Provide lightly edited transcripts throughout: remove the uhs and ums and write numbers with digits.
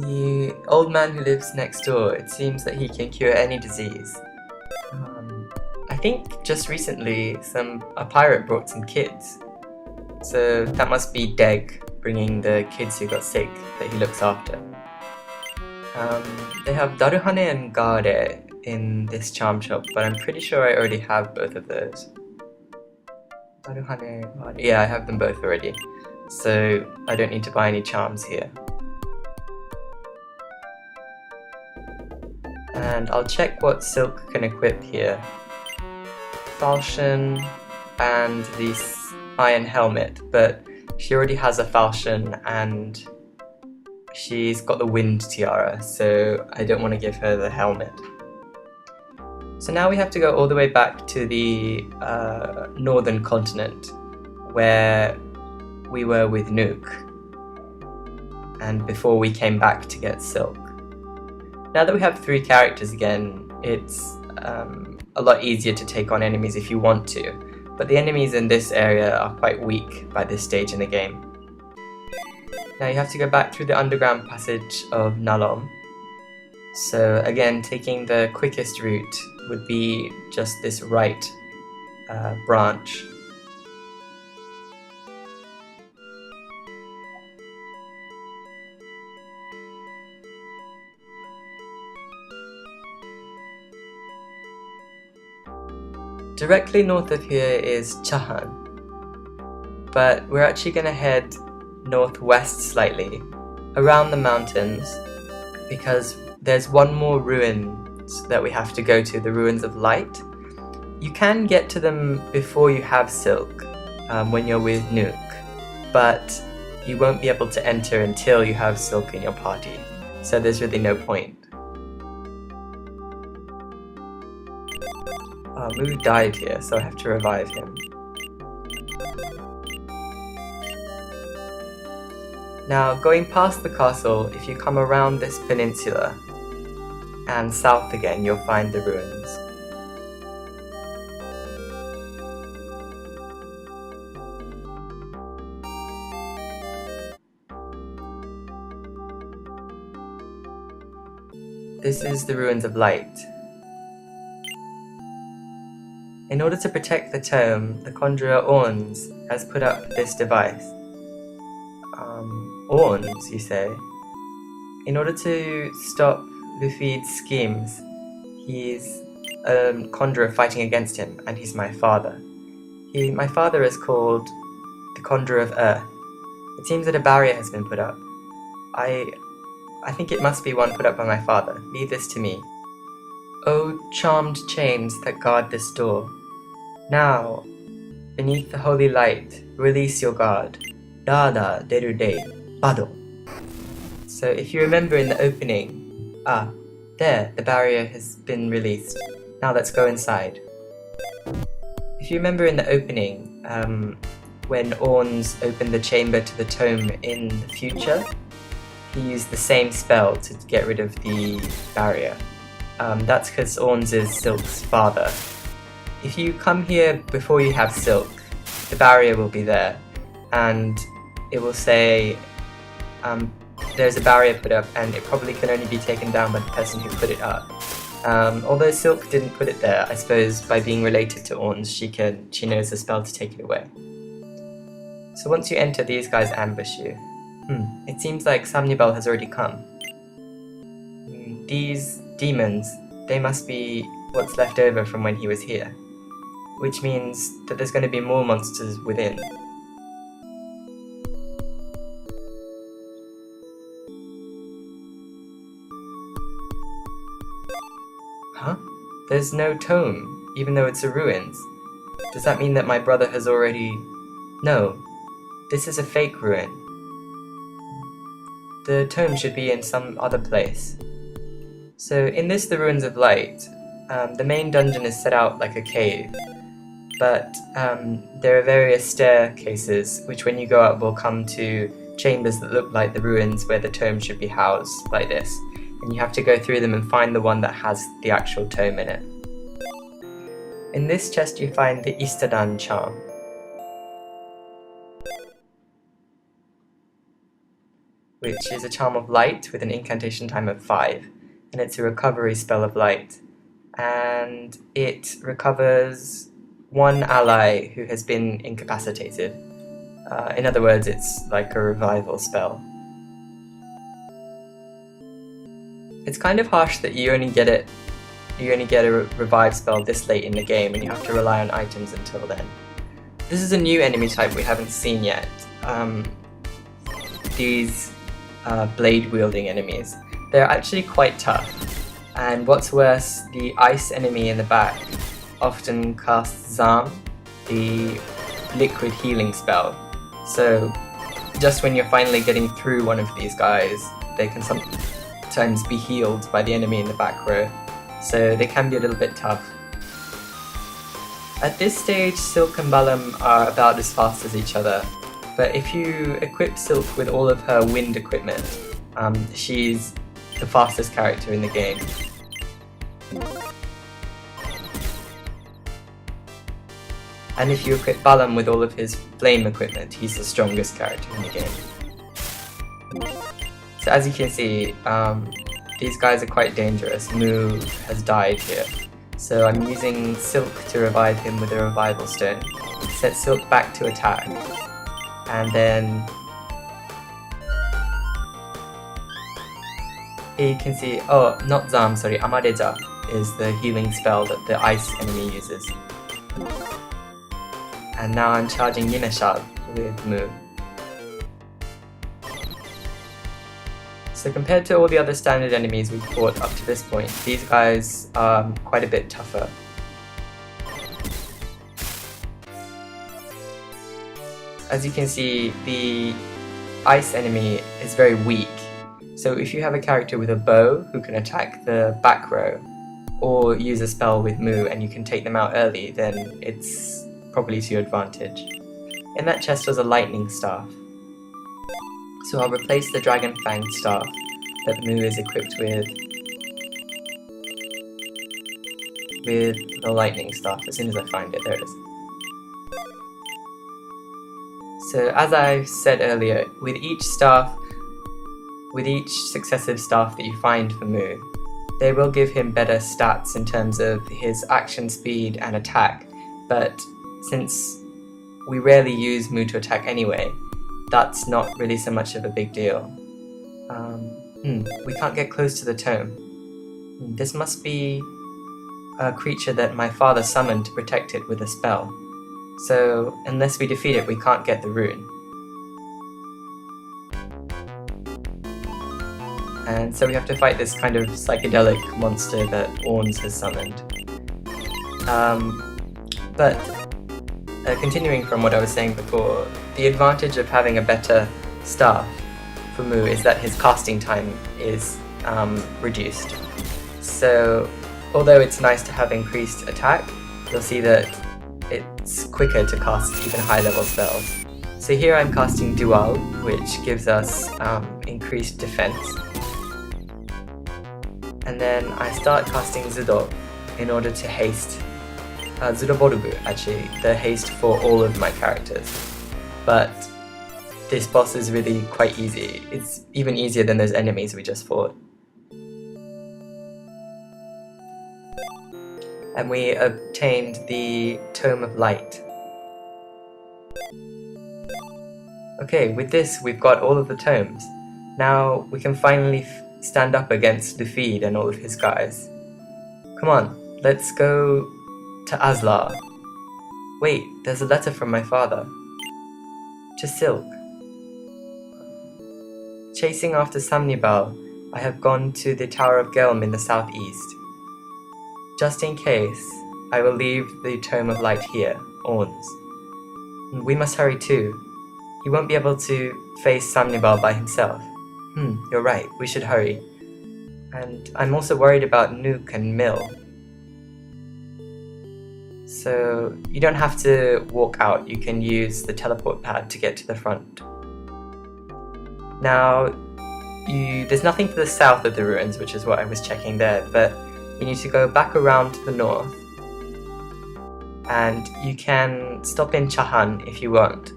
The old man who lives next door, it seems that he can cure any disease. I think just recently a pirate brought some kids. So that must be Deg bringing the kids who got sick that he looks after. They have Daruhane and Gare in this charm shop, but I'm pretty sure I already have both of those. Daruhane, Gare. Yeah, I have them both already, so I don't need to buy any charms here. And I'll check what Silk can equip here. Falchion and this iron helmet, but she already has a falchion and she's got the wind tiara, so I don't want to give her the helmet. So now we have to go all the way back to the northern continent where we were with Nuke, and before we came back to get Silk. Now that we have 3 characters again, it's a lot easier to take on enemies if you want to, but the enemies in this area are quite weak by this stage in the game. Now you have to go back through the underground passage of Nalom. So again, taking the quickest route would be just this right branch. Directly north of here is Chahan, but we're actually going to head northwest slightly, around the mountains, because there's one more ruin that we have to go to, the Ruins of Light. You can get to them before you have Silk, when you're with Nuke, but you won't be able to enter until you have Silk in your party, so there's really no point. Moo died here, so I have to revive him. Now, going past the castle, if you come around this peninsula and south again, you'll find the ruins. This is the Ruins of Light. In order to protect the tome, the conjurer Orns has put up this device. Orns, you say? In order to stop Lufede's schemes, he's a conjurer fighting against him, and he's my father. My father is called the Conjurer of Earth. It seems that a barrier has been put up. I think it must be one put up by my father. Leave this to me. O charmed chains that guard this door, now, beneath the holy light, release your guard. Dada deru de bado. So if you remember in the opening, there, the barrier has been released. Now let's go inside. If you remember in the opening, when Orns opened the chamber to the tome in the future, he used the same spell to get rid of the barrier. That's because Orns is Silk's father. If you come here before you have Silk, the barrier will be there, and it will say there's a barrier put up, and it probably can only be taken down by the person who put it up. Although Silk didn't put it there, I suppose by being related to Orns, she knows the spell to take it away. So once you enter, these guys ambush you. It seems like Samnibal has already come. These demons, they must be what's left over from when he was here, which means that there's going to be more monsters within. Huh? There's no tome, even though it's a ruins. Does that mean that my brother has already... No, this is a fake ruin. The tome should be in some other place. So in this, the Ruins of Light, the main dungeon is set out like a cave, but there are various staircases which when you go up will come to chambers that look like the ruins where the tome should be housed, like this, and you have to go through them and find the one that has the actual tome in it. In this chest you find the Istadan charm. which is a charm of light with an incantation time of 5, and it's a recovery spell of light. And it recovers one ally who has been incapacitated. In other words, it's like a revival spell. It's kind of harsh that you only get a revive spell this late in the game, and you have to rely on items until then. This is a new enemy type we haven't seen yet. These blade-wielding enemies. They're actually quite tough, and what's worse, the ice enemy in the back often casts Zam, the liquid healing spell. So just when you're finally getting through one of these guys, they can sometimes be healed by the enemy in the back row, so they can be a little bit tough. At this stage, Silk and Balam are about as fast as each other, but if you equip Silk with all of her wind equipment, she's the fastest character in the game. And if you equip Balam with all of his flame equipment, he's the strongest character in the game. So as you can see, these guys are quite dangerous. Mu has died here. So I'm using Silk to revive him with a revival stone. Set Silk back to attack. And then here you can see, oh, not Zam, sorry, Amareja is the healing spell that the ice enemy uses. And now I'm charging Yimeshab with Mu. So compared to all the other standard enemies we've fought up to this point, these guys are quite a bit tougher. As you can see, the ice enemy is very weak. So if you have a character with a bow who can attack the back row, or use a spell with Mu and you can take them out early, then it's probably to your advantage. In that chest was a lightning staff. So I'll replace the Dragon Fang staff that Mu is equipped with the lightning staff as soon as I find it. There it is. So as I said earlier, with each successive staff that you find for Mu, they will give him better stats in terms of his action speed and attack, but since we rarely use Mu to attack anyway, that's not really so much of a big deal. We can't get close to the tome. This must be a creature that my father summoned to protect it with a spell. So unless we defeat it, we can't get the rune. And so we have to fight this kind of psychedelic monster that Orns has summoned. Continuing from what I was saying before, the advantage of having a better staff for Mu is that his casting time is reduced. So although it's nice to have increased attack, you'll see that it's quicker to cast even high level spells. So here I'm casting Dual, which gives us increased defense. And then I start casting Zudo in order to haste Zudoborugu, actually, the haste for all of my characters. But this boss is really quite easy. It's even easier than those enemies we just fought. And we obtained the Tome of Light. Okay, with this we've got all of the tomes. Now we can finally stand up against Lufede and all of his guys. Come on, let's go to Aslar. Wait, there's a letter from my father. To Silk. Chasing after Samnibal, I have gone to the Tower of Gelm in the southeast. Just in case, I will leave the Tome of Light here, Orns. We must hurry too. He won't be able to face Samnibal by himself. You're right, we should hurry. And I'm also worried about Nuke and Mill. So you don't have to walk out, you can use the teleport pad to get to the front. Now, there's nothing to the south of the ruins, which is what I was checking there, but you need to go back around to the north. And you can stop in Chahan if you want,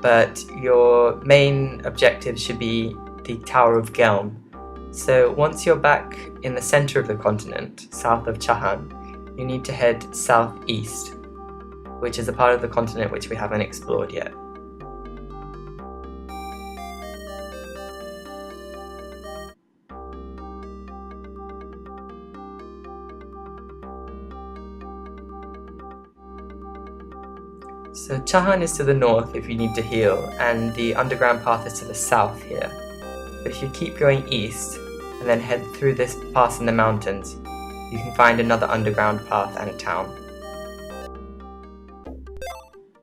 but your main objective should be the Tower of Gelm. So once you're back in the center of the continent, south of Chahan, you need to head southeast, which is a part of the continent which we haven't explored yet. So Chahan is to the north if you need to heal, and the underground path is to the south here. But if you keep going east, and then head through this pass in the mountains, you can find another underground path and a town.